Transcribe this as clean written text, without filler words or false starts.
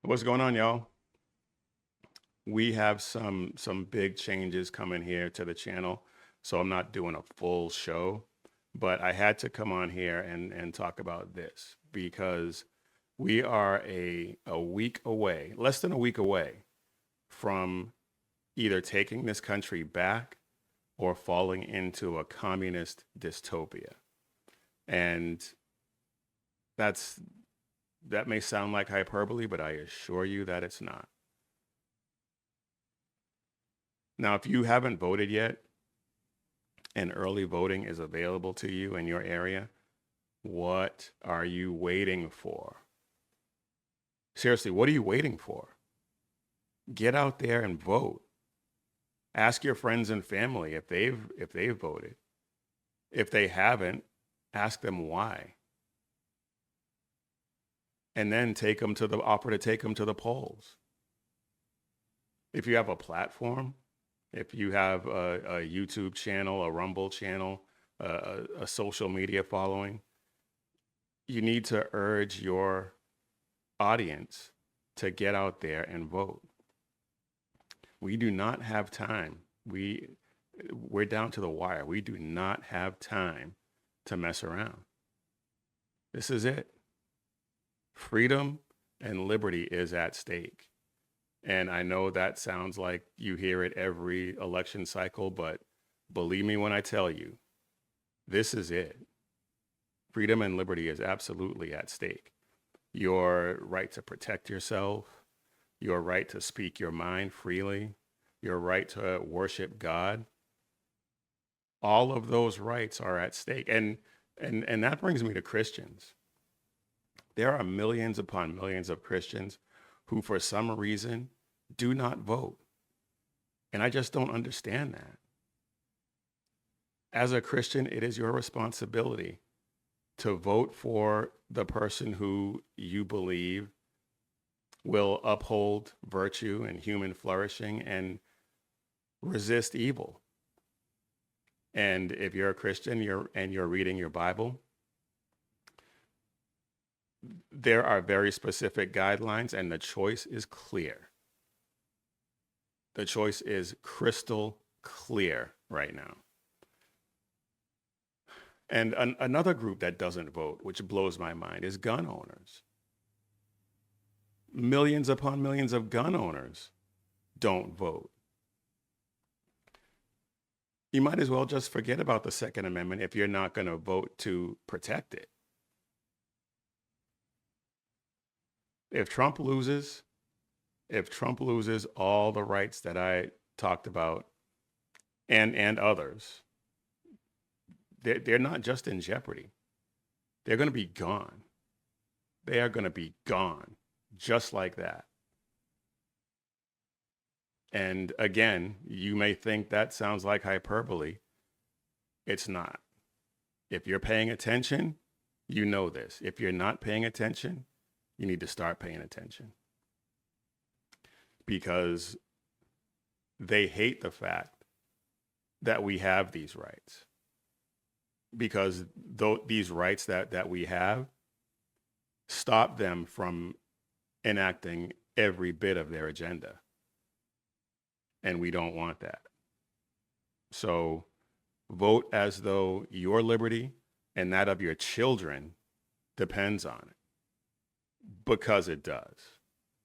What's going on, y'all? We have some big changes coming here to the channel, so I'm not doing a full show, but I had to come on here and talk about this because we are a week away, less than a week away from either taking this country back or falling into a communist dystopia. And that's that may sound like hyperbole, but I assure you that it's not. Now, if you haven't voted yet and early voting is available to you in your area, what are you waiting for? Seriously, what are you waiting for? Get out there and vote. Ask your friends and family if they've voted. If they haven't, ask them why. And then offer to take them to the polls. If you have a platform, if you have a YouTube channel, a Rumble channel, a social media following, you need to urge your audience to get out there and vote. We do not have time. We're down to the wire. We do not have time to mess around. This is it. Freedom and liberty is at stake. And I know that sounds like you hear it every election cycle, but believe me when I tell you, this is it. Freedom and liberty is absolutely at stake. Your right to protect yourself, your right to speak your mind freely, your right to worship God, all of those rights are at stake. And that brings me to Christians. There are millions upon millions of Christians who, for some reason, do not vote. And I just don't understand that. As a Christian, it is your responsibility to vote for the person who you believe will uphold virtue and human flourishing and resist evil. And if you're a Christian, you're reading your Bible, there are very specific guidelines, and the choice is clear. The choice is crystal clear right now. And another group that doesn't vote, which blows my mind, is gun owners. Millions upon millions of gun owners don't vote. You might as well just forget about the Second Amendment if you're not going to vote to protect it. If Trump loses, all the rights that I talked about and others, they're not just in jeopardy. They're going to be gone. They are going to be gone just like that. And again, you may think that sounds like hyperbole. It's not. If you're paying attention, you know this. If you're not paying attention, you need to start paying attention. Because they hate the fact that we have these rights. Because these rights that we have stop them from enacting every bit of their agenda. And we don't want that. So vote as though your liberty and that of your children depends on it, because it does.